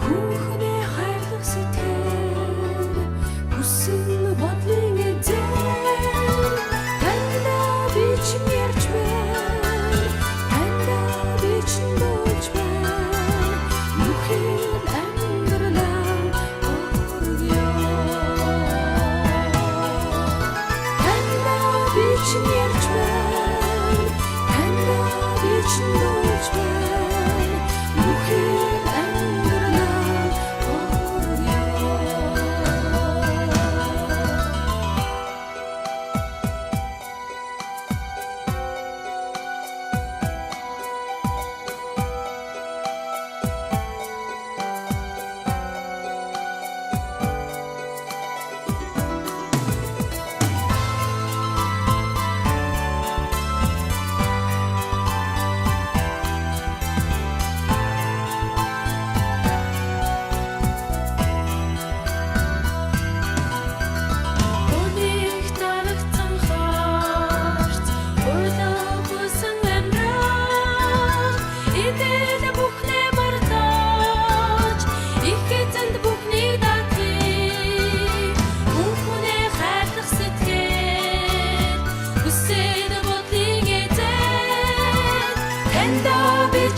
Хүүхний хайрлах сэтгэл хүсэл бодлын эзэн танда би чинь ярьж байна танда би чинь дууж байна бүхэн амьдралаа өргөё танда би чинь ярьж байна танда би чинь дууж байна бүхэн амьдралаа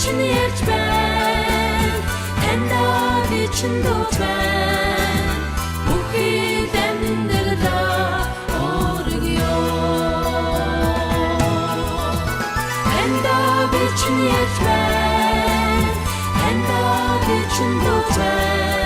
Чин ярьж байна танда би чин дууж байна бүхэн амьдралаа өргөё танда би чин ярьж байна танда би чин дууж байна